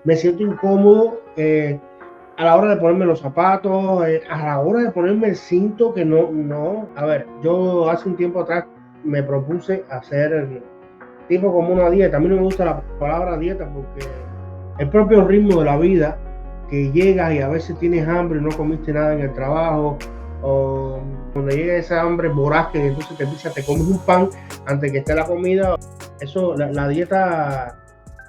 me siento incómodo a la hora de ponerme los zapatos, a la hora de ponerme el cinto, que no. A ver, yo hace un tiempo atrás me propuse hacer tipo como una dieta. A mí no me gusta la palabra dieta porque el propio ritmo de la vida, que llegas y a veces tienes hambre y no comiste nada en el trabajo, o cuando llega esa hambre voraz que entonces te comes un pan antes que esté la comida. Eso, la dieta,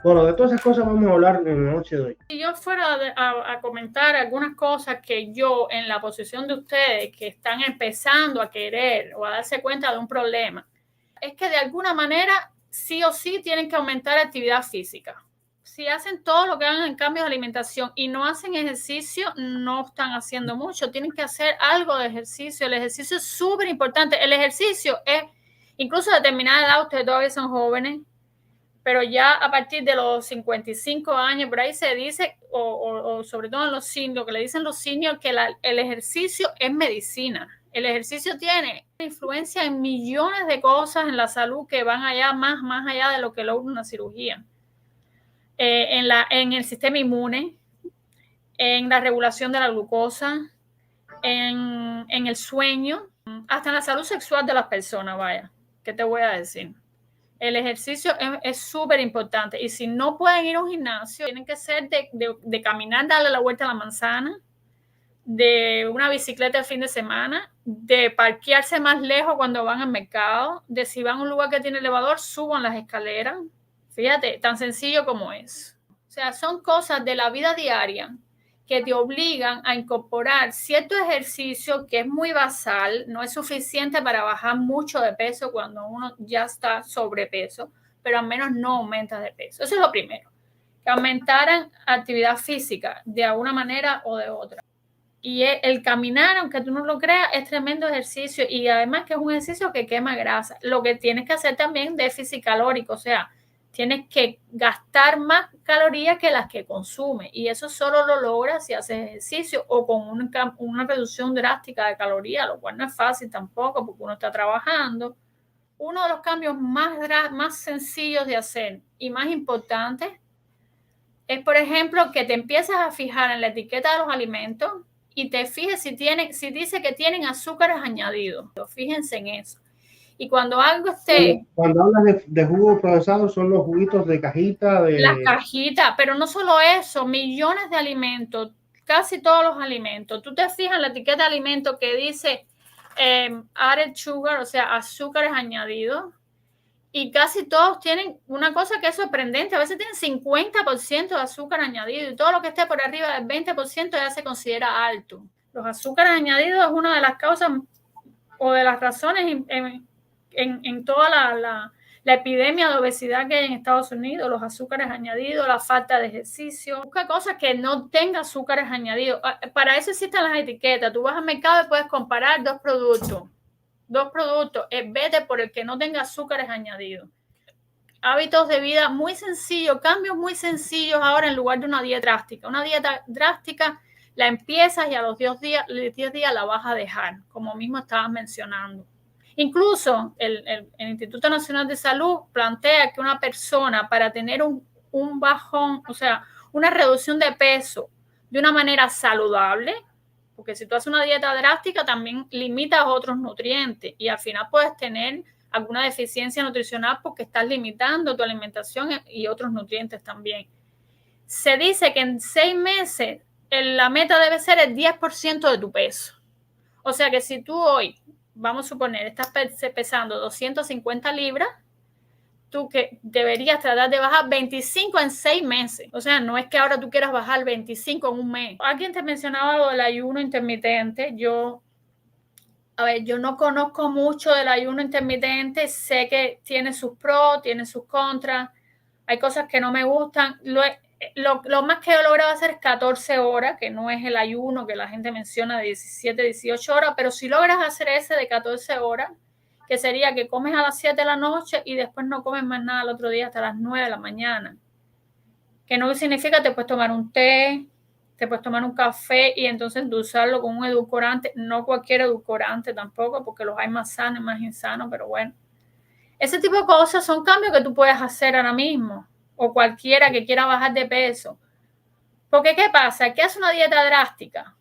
bueno, de todas esas cosas vamos a hablar en la noche de hoy. Si yo fuera a comentar algunas cosas que yo, en la posición de ustedes que están empezando a querer o a darse cuenta de un problema, es que de alguna manera sí o sí tienen que aumentar la actividad física. Si hacen todo lo que hagan en cambios de alimentación y no hacen ejercicio, no están haciendo mucho. Tienen que hacer algo de ejercicio. El ejercicio es súper importante. El ejercicio es, incluso a determinada edad, ustedes todavía son jóvenes, pero ya a partir de los 55 años, por ahí se dice, o sobre todo en los seniors, que le dicen los seniors, que el ejercicio es medicina. El ejercicio tiene influencia en millones de cosas en la salud que van allá, más allá de lo que logra una cirugía. En el sistema inmune, en la regulación de la glucosa, en el sueño, hasta en la salud sexual de las personas, vaya. ¿Qué te voy a decir? El ejercicio es súper importante y si no pueden ir a un gimnasio, tienen que ser de caminar, darle la vuelta a la manzana, de una bicicleta el fin de semana, de parquearse más lejos cuando van al mercado, de si van a un lugar que tiene elevador, suban las escaleras. Fíjate, tan sencillo como es. O sea, son cosas de la vida diaria que te obligan a incorporar cierto ejercicio que es muy basal, no es suficiente para bajar mucho de peso cuando uno ya está sobrepeso, pero al menos no aumenta de peso. Eso es lo primero, que aumentaran actividad física de alguna manera o de otra. Y el caminar, aunque tú no lo creas, es tremendo ejercicio y además que es un ejercicio que quema grasa. Lo que tienes que hacer también es déficit calórico, o sea, tienes que gastar más calorías que las que consumes y eso solo lo logras si haces ejercicio o con una reducción drástica de calorías, lo cual no es fácil tampoco porque uno está trabajando. Uno de los cambios más sencillos de hacer y más importantes es, por ejemplo, que te empiezas a fijar en la etiqueta de los alimentos y te fijes si dice que tienen azúcares añadidos. Fíjense en eso. Y cuando algo esté... Cuando hablas de jugos procesados, son los juguitos de cajita, Las de... cajitas, pero no solo eso, millones de alimentos, casi todos los alimentos. Tú te fijas en la etiqueta de alimentos que dice added sugar, o sea, azúcares añadidos, y casi todos tienen una cosa que es sorprendente, a veces tienen 50% de azúcar añadido y todo lo que esté por arriba del 20% ya se considera alto. Los azúcares añadidos es una de las causas o de las razones en toda la epidemia de obesidad que hay en Estados Unidos, los azúcares añadidos, la falta de ejercicio. Busca cosas que no tengan azúcares añadidos. Para eso existen las etiquetas. Tú vas al mercado y puedes comparar dos productos. Vete por el que no tenga azúcares añadidos. Hábitos de vida muy sencillos, cambios muy sencillos ahora en lugar de una dieta drástica. Una dieta drástica la empiezas y a los 10 días la vas a dejar, como mismo estabas mencionando. Incluso el Instituto Nacional de Salud plantea que una persona para tener un bajón, o sea, una reducción de peso de una manera saludable, porque si tú haces una dieta drástica también limitas otros nutrientes y al final puedes tener alguna deficiencia nutricional porque estás limitando tu alimentación y otros nutrientes también. Se dice que en 6 meses la meta debe ser el 10% de tu peso. O sea que si tú hoy, vamos a suponer, estás pesando 250 libras, tú que deberías tratar de bajar 25 en 6 meses. O sea, no es que ahora tú quieras bajar 25 en un mes. Alguien te mencionaba lo del ayuno intermitente. Yo no conozco mucho del ayuno intermitente, sé que tiene sus pros, tiene sus contras, hay cosas que no me gustan. Lo más que he logrado hacer es 14 horas, que no es el ayuno que la gente menciona de 17, 18 horas, pero si logras hacer ese de 14 horas, que sería que comes a las 7 de la noche y después no comes más nada el otro día hasta las 9 de la mañana, que no significa que te puedes tomar un té, te puedes tomar un café y entonces endulzarlo con un edulcorante, no cualquier edulcorante tampoco, porque los hay más sanos, más insanos, pero bueno. Ese tipo de cosas son cambios que tú puedes hacer ahora mismo, o cualquiera que quiera bajar de peso. Porque ¿qué pasa? Que hace una dieta drástica,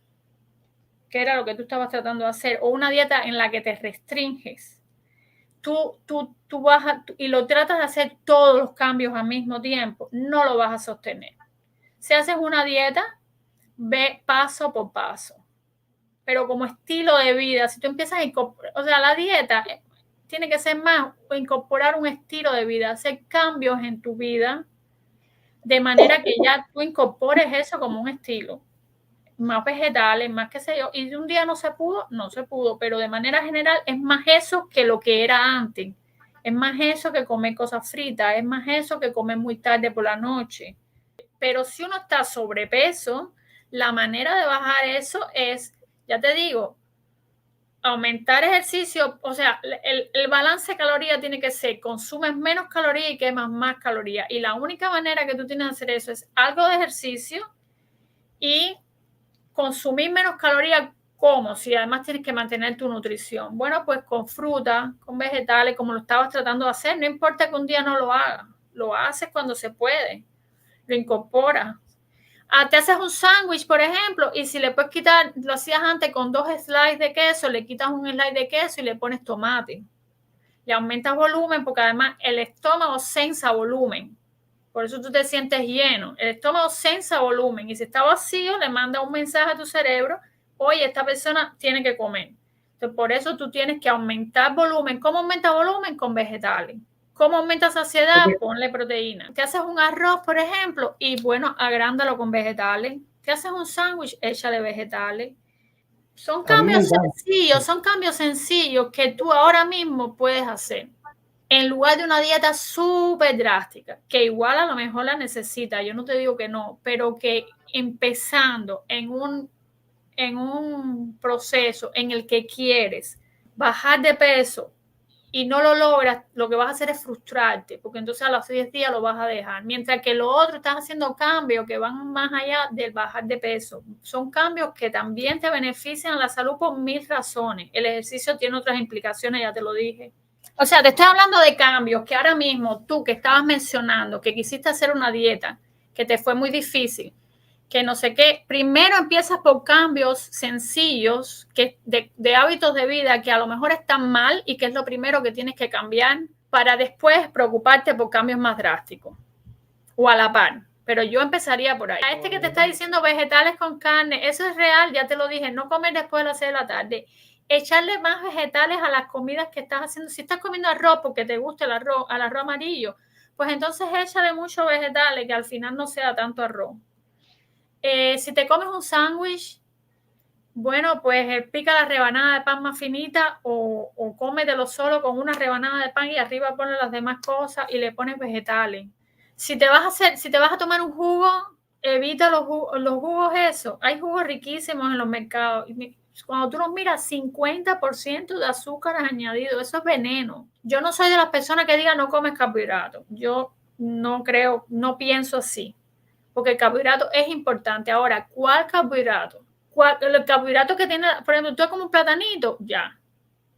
que era lo que tú estabas tratando de hacer, o una dieta en la que te restringes. Tú vas y lo tratas de hacer todos los cambios al mismo tiempo, no lo vas a sostener. Si haces una dieta, ve paso por paso. Pero como estilo de vida, si tú empiezas a incorporar, o sea, la dieta tiene que ser más incorporar un estilo de vida, hacer cambios en tu vida, de manera que ya tú incorpores eso como un estilo. Más vegetales, más qué sé yo, y de un día no se pudo, pero de manera general es más eso que lo que era antes. Es más eso que comer cosas fritas, es más eso que comer muy tarde por la noche. Pero si uno está sobrepeso, la manera de bajar eso es, ya te digo, aumentar ejercicio, o sea, el balance de calorías tiene que ser, consumes menos calorías y quemas más calorías. Y la única manera que tú tienes de hacer eso es algo de ejercicio y consumir menos calorías. ¿Cómo? Si además tienes que mantener tu nutrición. Bueno, pues con fruta, con vegetales, como lo estabas tratando de hacer, no importa que un día no lo hagas, lo haces cuando se puede, lo incorporas. Te haces un sándwich, por ejemplo, y si le puedes quitar, lo hacías antes con 2 slices de queso, le quitas un slice de queso y le pones tomate. Le aumentas volumen porque además el estómago sensa volumen. Por eso tú te sientes lleno. El estómago sensa volumen y si está vacío le manda un mensaje a tu cerebro, oye, esta persona tiene que comer. Entonces, por eso tú tienes que aumentar volumen. ¿Cómo aumenta volumen? Con vegetales. ¿Cómo aumenta saciedad? Ponle proteína. Te haces un arroz, por ejemplo, y bueno, agrándalo con vegetales. Te haces un sándwich, échale vegetales. Son cambios sencillos que tú ahora mismo puedes hacer en lugar de una dieta súper drástica, que igual a lo mejor la necesita, yo no te digo que no, pero que empezando en un proceso en el que quieres bajar de peso y no lo logras, lo que vas a hacer es frustrarte, porque entonces a los 10 días lo vas a dejar, mientras que lo otro estás haciendo cambios que van más allá del bajar de peso. Son cambios que también te benefician a la salud por 1000 razones. El ejercicio tiene otras implicaciones, ya te lo dije. O sea, te estoy hablando de cambios que ahora mismo tú que estabas mencionando, que quisiste hacer una dieta, que te fue muy difícil, que no sé qué, primero empiezas por cambios sencillos que de hábitos de vida que a lo mejor están mal y que es lo primero que tienes que cambiar para después preocuparte por cambios más drásticos o a la par. Pero yo empezaría por ahí. A este que te está diciendo vegetales con carne, eso es real, ya te lo dije, no comer después de las 6 de la tarde. Echarle más vegetales a las comidas que estás haciendo. Si estás comiendo arroz porque te gusta el arroz, al arroz amarillo, pues entonces échale muchos vegetales que al final no sea tanto arroz. Si te comes un sándwich, bueno, pues pica la rebanada de pan más finita o cómetelo solo con una rebanada de pan y arriba ponle las demás cosas y le pones vegetales. Si te vas a tomar un jugo, evita los jugos esos. Hay jugos riquísimos en los mercados. Cuando tú los miras, 50% de azúcar añadido, eso es veneno. Yo no soy de las personas que digan no comes carbohidratos. Yo no creo, no pienso así. Porque el carbohidrato es importante. Ahora, ¿cuál carbohidrato? El carbohidrato que tiene, por ejemplo, tú como un platanito, ya.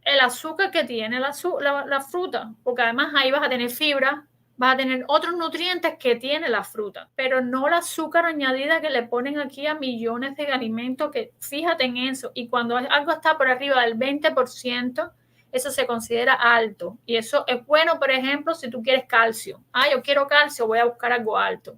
El azúcar que tiene la fruta, porque además ahí vas a tener fibra, vas a tener otros nutrientes que tiene la fruta, pero no la azúcar añadida que le ponen aquí a millones de alimentos, que fíjate en eso. Y cuando algo está por arriba del 20%, eso se considera alto. Y eso es bueno, por ejemplo, si tú quieres calcio. Yo quiero calcio, voy a buscar algo alto.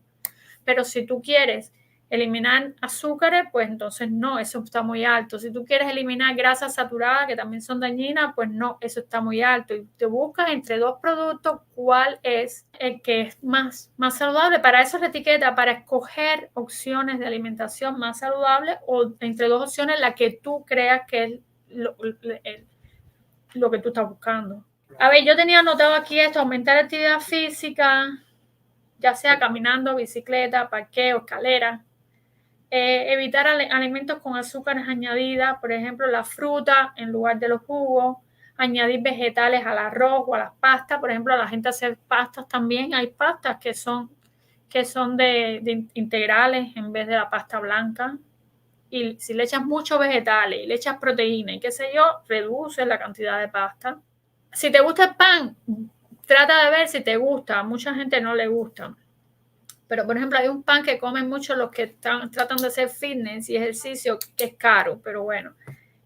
Pero si tú quieres eliminar azúcares, pues entonces no, eso está muy alto. Si tú quieres eliminar grasas saturadas, que también son dañinas, pues no, eso está muy alto. Y te buscas entre dos productos cuál es el que es más saludable. Para eso es la etiqueta, para escoger opciones de alimentación más saludable o entre dos opciones la que tú creas que es lo que tú estás buscando. A ver, yo tenía anotado aquí esto, aumentar actividad física, ya sea caminando, bicicleta, parqueo, escalera. Evitar alimentos con azúcares añadidas, por ejemplo, la fruta en lugar de los jugos, añadir vegetales al arroz o a las pastas, por ejemplo, la gente hace pastas también, hay pastas que son de integrales en vez de la pasta blanca, y si le echas muchos vegetales y le echas proteína y qué sé yo, reduce la cantidad de pasta. Si te gusta el pan, trata de ver si te gusta, a mucha gente no le gusta. Pero, por ejemplo, hay un pan que comen mucho los que tratan de hacer fitness y ejercicio, que es caro, pero bueno,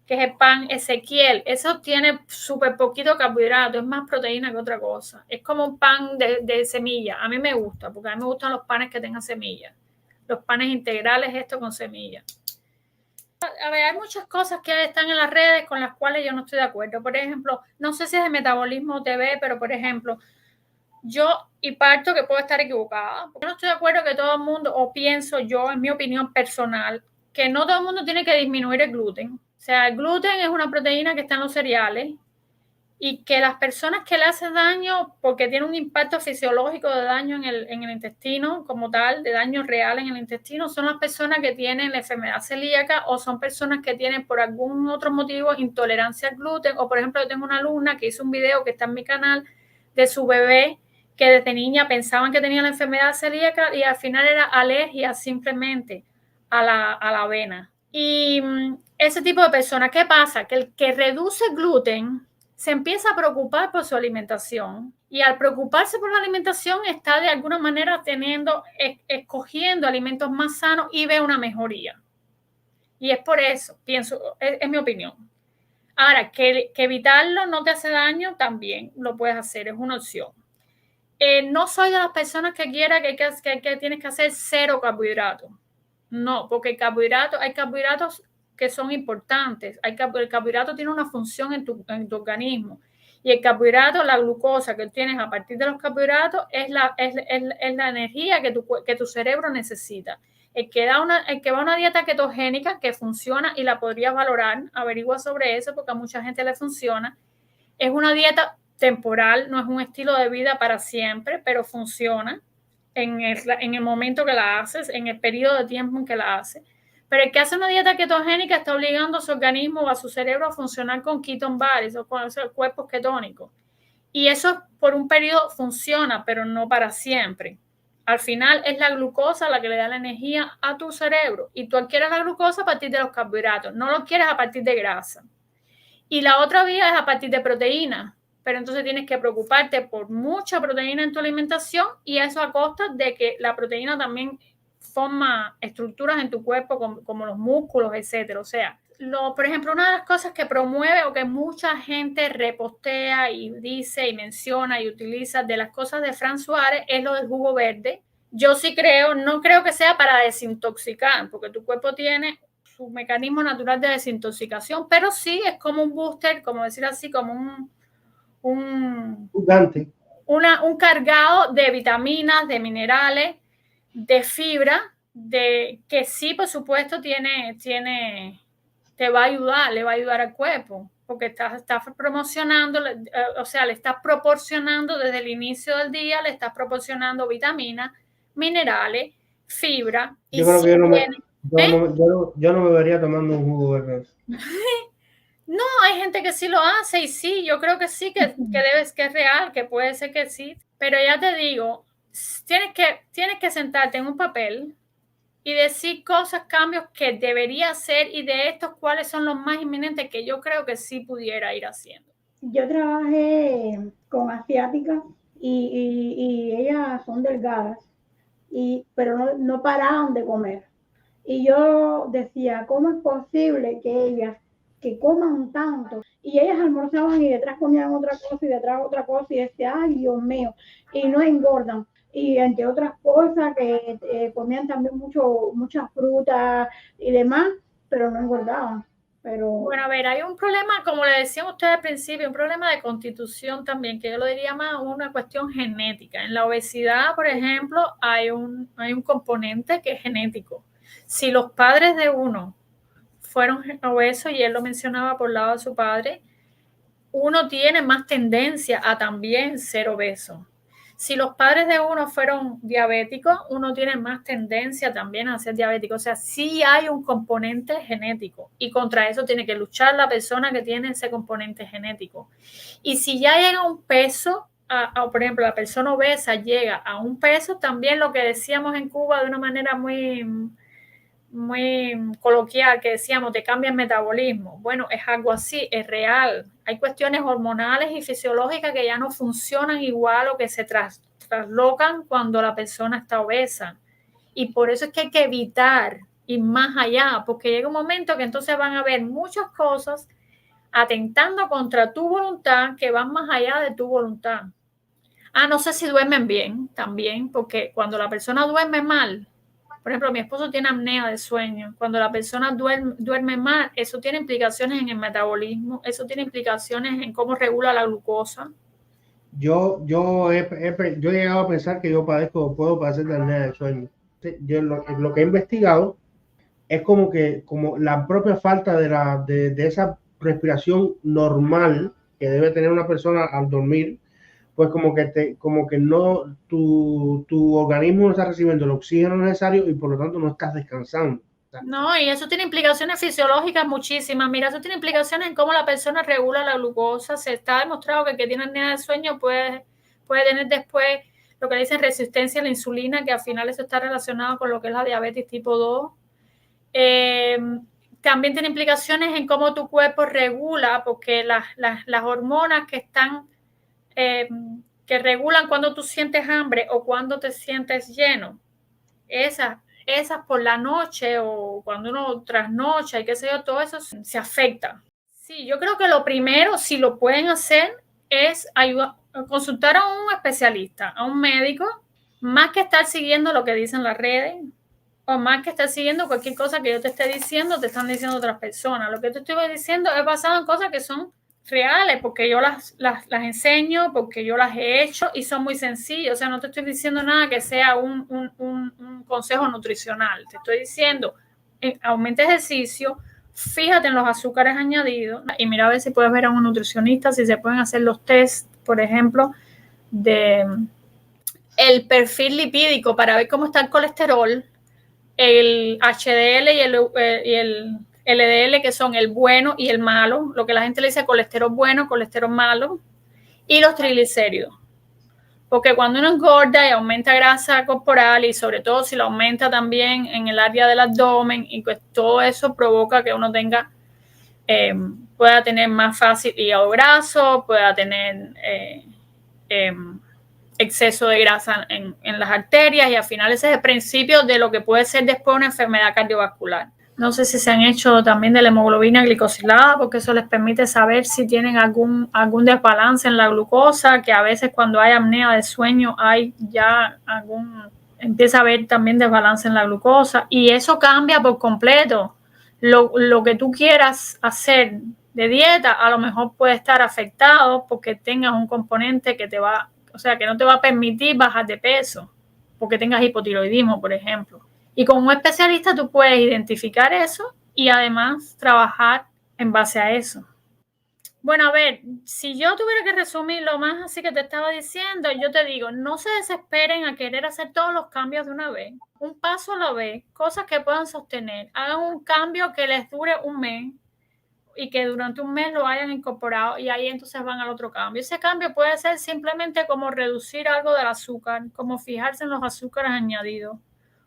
que es el pan Ezequiel. Eso tiene súper poquito carbohidrato, es más proteína que otra cosa. Es como un pan de semilla. A mí me gusta, porque a mí me gustan los panes que tengan semillas. Los panes integrales, esto con semillas. A ver, hay muchas cosas que están en las redes con las cuales yo no estoy de acuerdo. Por ejemplo, no sé si es de Metabolismo TV, pero por ejemplo, yo, y parto que puedo estar equivocada, porque no estoy de acuerdo que todo el mundo, o pienso yo, en mi opinión personal, que no todo el mundo tiene que disminuir el gluten. O sea, el gluten es una proteína que está en los cereales y que las personas que le hacen daño, porque tiene un impacto fisiológico de daño en el intestino como tal, de daño real en el intestino, son las personas que tienen la enfermedad celíaca o son personas que tienen por algún otro motivo intolerancia al gluten. O por ejemplo, yo tengo una alumna que hizo un video que está en mi canal de su bebé que desde niña pensaban que tenía la enfermedad celíaca y al final era alergia simplemente a la avena. Y ese tipo de personas, ¿qué pasa? Que el que reduce gluten se empieza a preocupar por su alimentación y al preocuparse por la alimentación está de alguna manera escogiendo alimentos más sanos y ve una mejoría. Y es por eso, pienso, es mi opinión. Ahora, que evitarlo no te hace daño, también lo puedes hacer, es una opción. No soy de las personas que quiera que tienes que hacer cero carbohidratos. No, porque hay carbohidratos que son importantes. El carbohidrato tiene una función en tu organismo. Y el carbohidrato, la glucosa que tienes a partir de los carbohidratos, es la energía que tu cerebro necesita. El que va a una dieta ketogénica que funciona y la podrías valorar, averigua sobre eso porque a mucha gente le funciona. Es una dieta temporal, no es un estilo de vida para siempre, pero funciona en el momento que la haces, en el periodo de tiempo en que la haces. Pero el que hace una dieta ketogénica está obligando a su organismo o a su cerebro a funcionar con ketone bodies o con esos cuerpos ketónicos. Y eso por un periodo funciona, pero no para siempre. Al final es la glucosa la que le da la energía a tu cerebro y tú adquieres la glucosa a partir de los carbohidratos, no lo quieres a partir de grasa. Y la otra vía es a partir de proteína, pero entonces tienes que preocuparte por mucha proteína en tu alimentación y eso a costa de que la proteína también forma estructuras en tu cuerpo como los músculos, etcétera. O sea, por ejemplo, una de las cosas que promueve o que mucha gente repostea y dice y menciona y utiliza de las cosas de Fran Suárez es lo del jugo verde. Yo sí creo, no creo que sea para desintoxicar, porque tu cuerpo tiene su mecanismo natural de desintoxicación, pero sí es como un booster, como decir así, como un cargado de vitaminas, de minerales, de fibra, que sí, por supuesto, te va a ayudar, le va a ayudar al cuerpo, porque estás promocionando, o sea, le estás proporcionando desde el inicio del día, le estás proporcionando vitaminas, minerales, fibra. Yo creo que yo no me vería tomando un jugo verde. No, hay gente que sí lo hace y sí, yo creo que sí, que es real, que puede ser que sí, pero ya te digo, tienes que sentarte en un papel y decir cosas, cambios que debería hacer y de estos cuáles son los más inminentes que yo creo que sí pudiera ir haciendo. Yo trabajé con asiáticas y ellas son delgadas, pero no paraban de comer. Y yo decía, ¿cómo es posible que ellas que coman tanto? Y ellas almorzaban y detrás comían otra cosa y detrás otra cosa y decía, ay Dios mío, y no engordan. Y entre otras cosas que comían también muchas frutas y demás, pero no engordaban. Pero... Bueno, a ver, hay un problema, como le decía usted al principio, un problema de constitución también, que yo lo diría más una cuestión genética. En la obesidad, por ejemplo, hay un componente que es genético. Si los padres de uno fueron obesos, y él lo mencionaba por lado de su padre, uno tiene más tendencia a también ser obeso. Si los padres de uno fueron diabéticos, uno tiene más tendencia también a ser diabético. O sea, sí hay un componente genético y contra eso tiene que luchar la persona que tiene ese componente genético. Y si ya llega a un peso, por ejemplo, la persona obesa llega a un peso, también lo que decíamos en Cuba de una manera muy coloquial, que decíamos, te cambia el metabolismo. Bueno, es algo así, es real. Hay cuestiones hormonales y fisiológicas que ya no funcionan igual o que se traslocan cuando la persona está obesa. Y por eso es que hay que evitar ir más allá, porque llega un momento que entonces van a haber muchas cosas atentando contra tu voluntad que van más allá de tu voluntad. No sé si duermen bien también, porque cuando la persona duerme mal, por ejemplo, mi esposo tiene apnea de sueño. Cuando la persona duerme mal, eso tiene implicaciones en el metabolismo, eso tiene implicaciones en cómo regula la glucosa. Yo he llegado a pensar que yo puedo padecer de apnea de sueño. Yo lo que he investigado es como la propia falta de esa respiración normal que debe tener una persona al dormir, pues como que no, tu organismo no está recibiendo el oxígeno necesario y por lo tanto no estás descansando. No, y eso tiene implicaciones fisiológicas muchísimas. Mira, eso tiene implicaciones en cómo la persona regula la glucosa. Se está demostrado que el que tiene apnea de sueño puede tener después lo que dicen resistencia a la insulina, que al final eso está relacionado con lo que es la diabetes tipo 2. También tiene implicaciones en cómo tu cuerpo regula, porque las hormonas que están que regulan cuando tú sientes hambre o cuando te sientes lleno, esas por la noche o cuando uno trasnocha y qué sé yo, todo eso se afecta. Sí, yo creo que lo primero, si lo pueden hacer, es consultar a un especialista, a un médico, más que estar siguiendo lo que dicen las redes, o más que estar siguiendo cualquier cosa que yo te esté diciendo, te están diciendo otras personas. Lo que te estoy diciendo es basado en cosas que son reales, porque yo las enseño, porque yo las he hecho y son muy sencillas. O sea, no te estoy diciendo nada que sea un consejo nutricional. Te estoy diciendo, aumenta ejercicio, fíjate en los azúcares añadidos y mira a ver si puedes ver a un nutricionista, si se pueden hacer los test, por ejemplo, de el perfil lipídico para ver cómo está el colesterol, el HDL y el LDL, que son el bueno y el malo, lo que la gente le dice colesterol bueno, colesterol malo, y los triglicéridos. Porque cuando uno engorda y aumenta grasa corporal, y sobre todo si lo aumenta también en el área del abdomen, y pues todo eso provoca que uno pueda tener más fácil hígado graso, pueda tener exceso de grasa en las arterias, y al final ese es el principio de lo que puede ser después una enfermedad cardiovascular. No sé si se han hecho también de la hemoglobina glicosilada, porque eso les permite saber si tienen algún desbalance en la glucosa, que a veces cuando hay apnea de sueño empieza a haber también desbalance en la glucosa, y eso cambia por completo. Lo que tú quieras hacer de dieta a lo mejor puede estar afectado porque tengas un componente que no te va a permitir bajar de peso, porque tengas hipotiroidismo, por ejemplo. Y con un especialista tú puedes identificar eso y además trabajar en base a eso. Bueno, a ver, si yo tuviera que resumir lo más así que te estaba diciendo, yo te digo, no se desesperen a querer hacer todos los cambios de una vez. Un paso a la vez, cosas que puedan sostener. Hagan un cambio que les dure un mes y que durante un mes lo hayan incorporado, y ahí entonces van al otro cambio. Ese cambio puede ser simplemente como reducir algo del azúcar, como fijarse en los azúcares añadidos,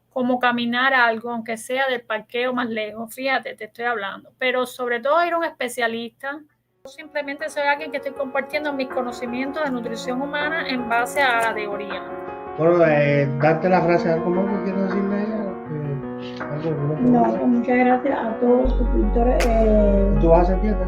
como caminar algo, aunque sea del parqueo más lejos. Fíjate, te estoy hablando. Pero sobre todo ir a un especialista. Yo simplemente soy alguien que estoy compartiendo mis conocimientos de nutrición humana en base a la teoría. Bueno, darte las gracias. ¿Algo más que quieras decirle a ella? No, muchas gracias a todos los suscriptores. ¿Tú vas a hacer dieta?